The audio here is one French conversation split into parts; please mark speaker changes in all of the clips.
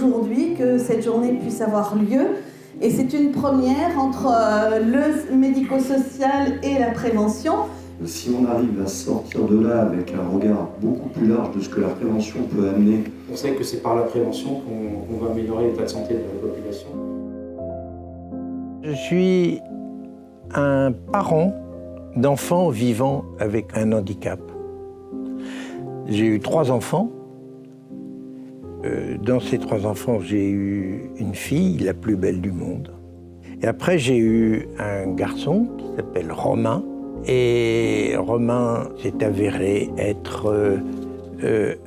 Speaker 1: aujourd'hui que cette journée puisse avoir lieu. Et c'est une première entre le médico-social et la prévention.
Speaker 2: Si on arrive à sortir de là avec un regard beaucoup plus large de ce que la prévention peut amener.
Speaker 3: On sait que c'est par la prévention qu'on va améliorer l'état de santé de la population.
Speaker 4: Je suis un parent d'enfants vivant avec un handicap. J'ai eu 3 enfants. Dans ces 3 enfants, j'ai eu une fille, la plus belle du monde. Et après, j'ai eu un garçon qui s'appelle Romain. Et Romain s'est avéré être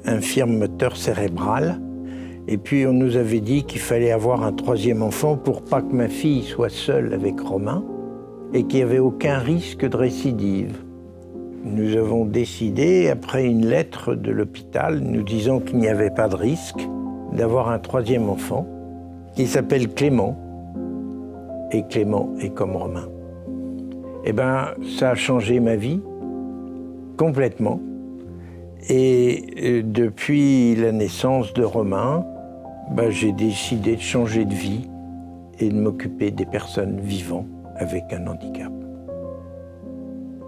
Speaker 4: infirme moteur cérébral. Et puis, on nous avait dit qu'il fallait avoir un 3e enfant pour pas que ma fille soit seule avec Romain et qu'il n'y avait aucun risque de récidive. Nous avons décidé, après une lettre de l'hôpital nous disant qu'il n'y avait pas de risque, d'avoir un 3e enfant qui s'appelle Clément. Et Clément est comme Romain. Eh bien, ça a changé ma vie complètement. Et depuis la naissance de Romain, j'ai décidé de changer de vie et de m'occuper des personnes vivant avec un handicap.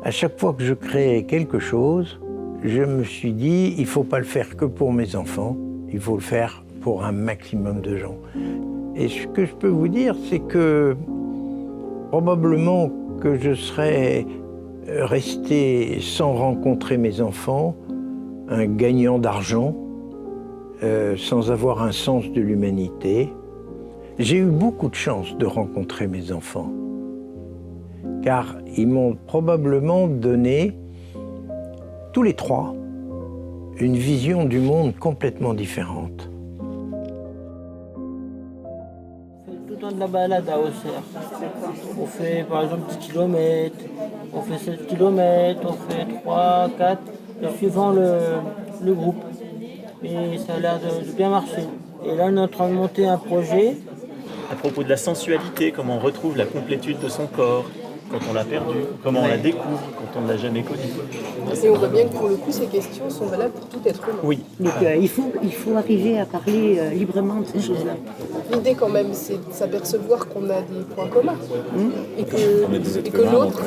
Speaker 4: À chaque fois que je créais quelque chose, je me suis dit, il ne faut pas le faire que pour mes enfants, il faut le faire pour un maximum de gens. Et ce que je peux vous dire, c'est que probablement que je serais resté sans rencontrer mes enfants, un gagnant d'argent, sans avoir un sens de l'humanité. J'ai eu beaucoup de chance de rencontrer mes enfants, car ils m'ont probablement donné, tous les 3, une vision du monde complètement différente.
Speaker 5: On fait tout le temps de la balade à Auxerre. On fait par exemple 10 km, on fait 7 km, on fait 3, 4, suivant le groupe. Et ça a l'air de bien marcher. Et là, on est en train de monter un projet.
Speaker 6: À propos de la sensualité, comment on retrouve la complétude de son corps quand on l'a perdu, comment on la découvre quand on ne l'a jamais connue.
Speaker 7: Et on voit bien que pour le coup, ces questions sont valables pour tout être humain.
Speaker 6: Oui.
Speaker 8: Donc il faut arriver à parler librement de ces choses-là.
Speaker 7: L'idée quand même, c'est de s'apercevoir qu'on a des points communs et que l'autre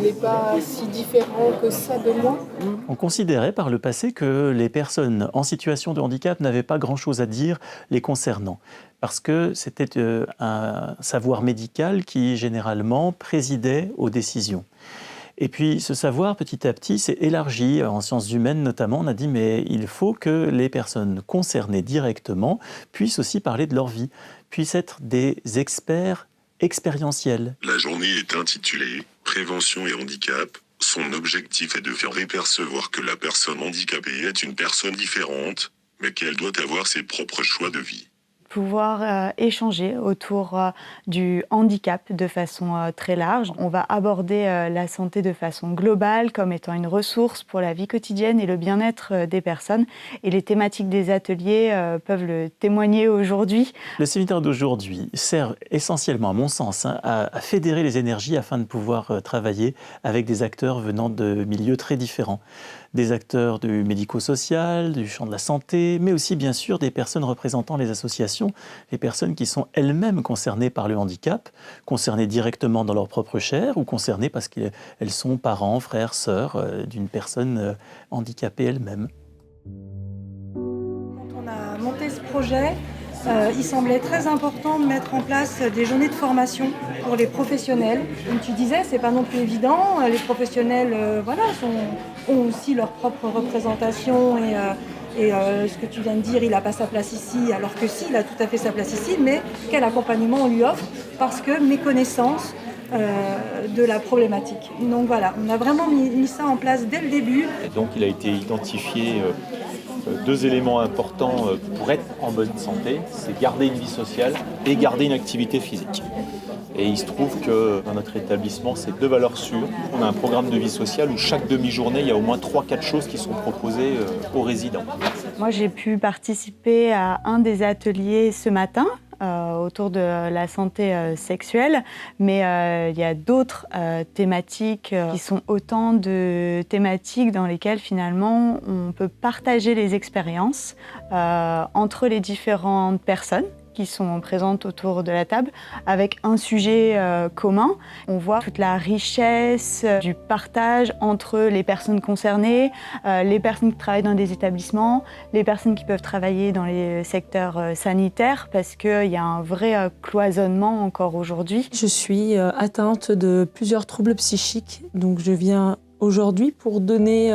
Speaker 7: n'est pas si différent que ça de moi.
Speaker 6: On considérait par le passé que les personnes en situation de handicap n'avaient pas grand-chose à dire les concernant, parce que c'était un savoir médical qui, généralement, présidait aux décisions. Et puis, ce savoir, petit à petit, s'est élargi. En sciences humaines, notamment, on a dit mais il faut que les personnes concernées directement puissent aussi parler de leur vie, puissent être des experts expérientiels.
Speaker 9: La journée est intitulée « Prévention et handicap ». Son objectif est de faire percevoir que la personne handicapée est une personne différente, mais qu'elle doit avoir ses propres choix de vie.
Speaker 10: Pouvoir échanger autour du handicap de façon très large. On va aborder la santé de façon globale comme étant une ressource pour la vie quotidienne et le bien-être des personnes. Et les thématiques des ateliers peuvent le témoigner aujourd'hui.
Speaker 6: Le séminaire d'aujourd'hui sert essentiellement, à mon sens, à fédérer les énergies afin de pouvoir travailler avec des acteurs venant de milieux très différents. Des acteurs du médico-social, du champ de la santé, mais aussi bien sûr des personnes représentant les associations, les personnes qui sont elles-mêmes concernées par le handicap, concernées directement dans leur propre chair ou concernées parce qu'elles sont parents, frères, sœurs d'une personne handicapée elle-même.
Speaker 11: Quand on a monté ce projet, il semblait très important de mettre en place des journées de formation pour les professionnels. Comme tu disais, c'est pas non plus évident. Les professionnels ont aussi leur propre représentation et ce que tu viens de dire, il n'a pas sa place ici, alors que si, il a tout à fait sa place ici, mais quel accompagnement on lui offre parce que méconnaissance de la problématique. Donc voilà, on a vraiment mis ça en place dès le début.
Speaker 12: Et donc il a été identifié 2 éléments importants pour être en bonne santé, c'est garder une vie sociale et garder une activité physique. Et il se trouve que dans notre établissement, c'est 2 valeurs sûres. On a un programme de vie sociale où chaque demi-journée, il y a au moins 3-4 choses qui sont proposées aux résidents.
Speaker 10: Moi, j'ai pu participer à un des ateliers ce matin autour de la santé sexuelle, mais il y a d'autres thématiques qui sont autant de thématiques dans lesquelles finalement on peut partager les expériences entre les différentes personnes qui sont présentes autour de la table, avec un sujet commun. On voit toute la richesse du partage entre les personnes concernées, les personnes qui travaillent dans des établissements, les personnes qui peuvent travailler dans les secteurs sanitaires, parce qu'il y a un vrai cloisonnement encore aujourd'hui.
Speaker 13: Je suis atteinte de plusieurs troubles psychiques, donc je viens aujourd'hui pour donner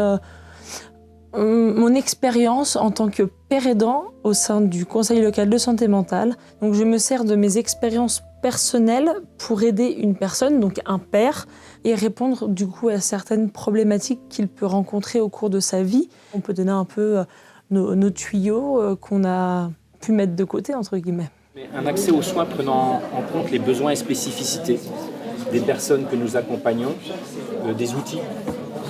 Speaker 13: mon expérience en tant que père aidant au sein du Conseil local de santé mentale. Donc je me sers de mes expériences personnelles pour aider une personne, donc un père, et répondre du coup à certaines problématiques qu'il peut rencontrer au cours de sa vie. On peut donner un peu nos tuyaux qu'on a pu mettre de côté, entre guillemets.
Speaker 3: Un accès aux soins prenant en compte les besoins et spécificités des personnes que nous accompagnons, des outils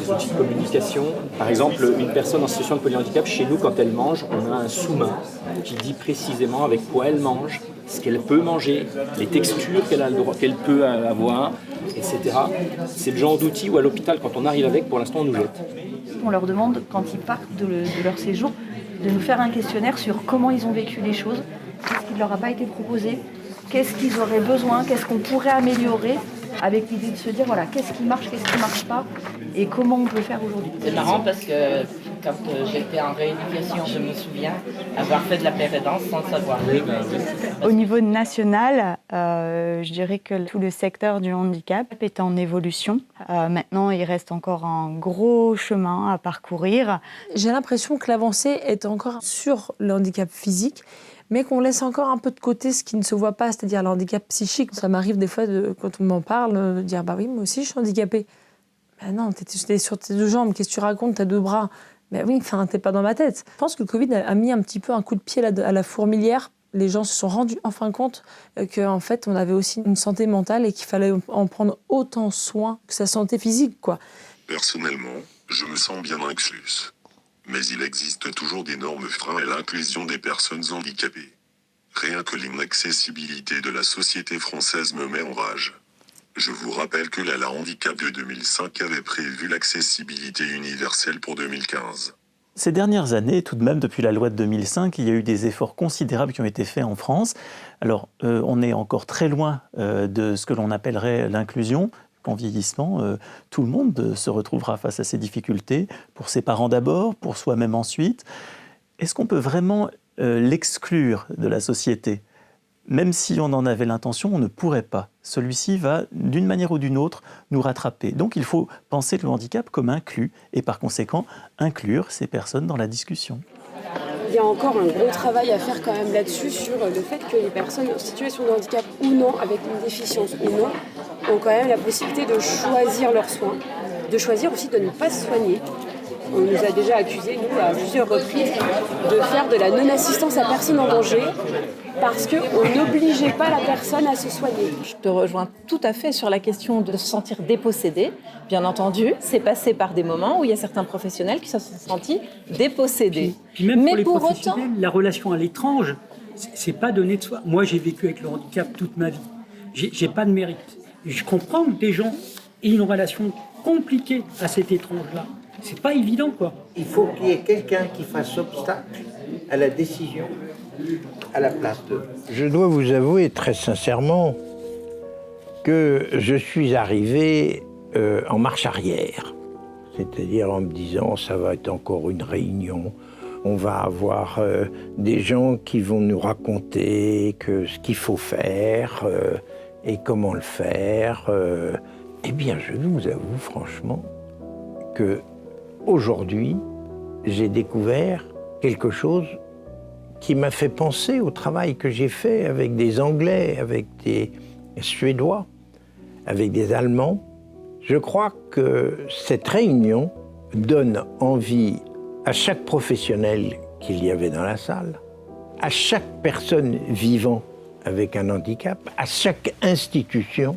Speaker 3: de communication. Par exemple, une personne en situation de polyhandicap, chez nous, quand elle mange, on a un sous-main qui dit précisément avec quoi elle mange, ce qu'elle peut manger, les textures qu'elle peut avoir, etc. C'est le genre d'outils où à l'hôpital, quand on arrive avec, pour l'instant, on nous jette.
Speaker 14: On leur demande, quand ils partent de leur séjour, de nous faire un questionnaire sur comment ils ont vécu les choses, qu'est-ce qui ne leur a pas été proposé, qu'est-ce qu'ils auraient besoin, qu'est-ce qu'on pourrait améliorer, avec l'idée de se dire, voilà, qu'est-ce qui marche marche pas, et comment on peut le faire aujourd'hui.
Speaker 15: C'est marrant parce que quand j'étais en rééducation, je me souviens avoir fait de la pérédance sans le savoir.
Speaker 10: Au niveau national, je dirais que tout le secteur du handicap est en évolution. Maintenant, il reste encore un gros chemin à parcourir.
Speaker 13: J'ai l'impression que l'avancée est encore sur le handicap physique, mais qu'on laisse encore un peu de côté ce qui ne se voit pas, c'est-à-dire le handicap psychique. Ça m'arrive des fois, quand on m'en parle, de dire « bah oui, moi aussi je suis handicapée ». Ben non, t'es sur tes deux jambes, qu'est-ce que tu racontes, t'as deux bras. Ben oui, t'es pas dans ma tête. Je pense que le Covid a mis un petit peu un coup de pied à la fourmilière. Les gens se sont rendus en fin de compte qu'en fait, on avait aussi une santé mentale et qu'il fallait en prendre autant soin que sa santé physique, quoi.
Speaker 9: Personnellement, je me sens bien incluse. Mais il existe toujours d'énormes freins à l'inclusion des personnes handicapées. Rien que l'inaccessibilité de la société française me met en rage. Je vous rappelle que la loi handicap de 2005 avait prévu l'accessibilité universelle pour 2015.
Speaker 6: Ces dernières années, tout de même, depuis la loi de 2005, il y a eu des efforts considérables qui ont été faits en France. Alors, on est encore très loin de ce que l'on appellerait l'inclusion. En vieillissement, tout le monde se retrouvera face à ces difficultés, pour ses parents d'abord, pour soi-même ensuite. Est-ce qu'on peut vraiment l'exclure de la société ? Même si on en avait l'intention, on ne pourrait pas. Celui-ci va, d'une manière ou d'une autre, nous rattraper. Donc il faut penser le handicap comme inclus, et par conséquent, inclure ces personnes dans la discussion.
Speaker 16: Il y a encore un gros travail à faire quand même là-dessus, sur le fait que les personnes en situation de handicap ou non, avec une déficience ou non, ont quand même la possibilité de choisir leurs soins, de choisir aussi de ne pas se soigner. On nous a déjà accusés, nous, à plusieurs reprises, de faire de la non-assistance à personne en danger parce qu'on n'obligeait pas la personne à se soigner.
Speaker 14: Je te rejoins tout à fait sur la question de se sentir dépossédé. Bien entendu, c'est passé par des moments où il y a certains professionnels qui se sont sentis dépossédés.
Speaker 17: Puis même
Speaker 14: mais
Speaker 17: pour les
Speaker 14: pour
Speaker 17: professionnels,
Speaker 14: autant,
Speaker 17: la relation à l'étrange, c'est pas donné de soi. Moi, j'ai vécu avec le handicap toute ma vie. J'ai pas de mérite. Je comprends que des gens aient une relation compliquée à cet étrange-là. C'est pas évident, quoi.
Speaker 18: Il faut qu'il y ait quelqu'un qui fasse obstacle à la décision à la place d'eux.
Speaker 4: Je dois vous avouer très sincèrement que je suis arrivé en marche arrière. C'est-à-dire en me disant, ça va être encore une réunion, on va avoir des gens qui vont nous raconter ce qu'il faut faire et comment le faire. Eh bien, je vous avoue franchement que aujourd'hui, j'ai découvert quelque chose qui m'a fait penser au travail que j'ai fait avec des Anglais, avec des Suédois, avec des Allemands. Je crois que cette réunion donne envie à chaque professionnel qu'il y avait dans la salle, à chaque personne vivant avec un handicap, à chaque institution,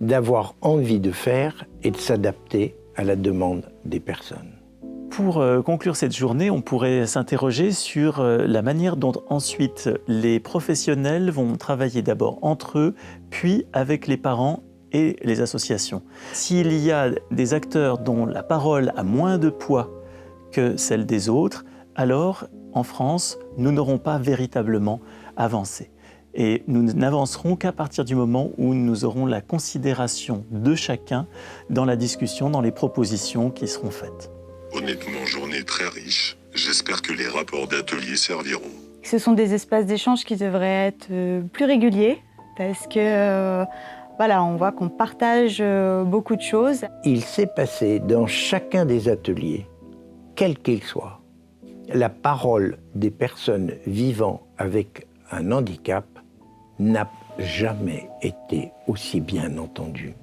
Speaker 4: d'avoir envie de faire et de s'adapter à la demande des personnes.
Speaker 6: Pour conclure cette journée, on pourrait s'interroger sur la manière dont ensuite les professionnels vont travailler d'abord entre eux, puis avec les parents et les associations. S'il y a des acteurs dont la parole a moins de poids que celle des autres, alors en France, nous n'aurons pas véritablement avancé. Et nous n'avancerons qu'à partir du moment où nous aurons la considération de chacun dans la discussion, dans les propositions qui seront faites.
Speaker 9: Honnêtement, journée très riche. J'espère que les rapports d'atelier serviront.
Speaker 10: Ce sont des espaces d'échange qui devraient être plus réguliers parce que voilà, on voit qu'on partage beaucoup de choses.
Speaker 4: Il s'est passé dans chacun des ateliers, quel qu'il soit, la parole des personnes vivant avec un handicap n'a jamais été aussi bien entendue.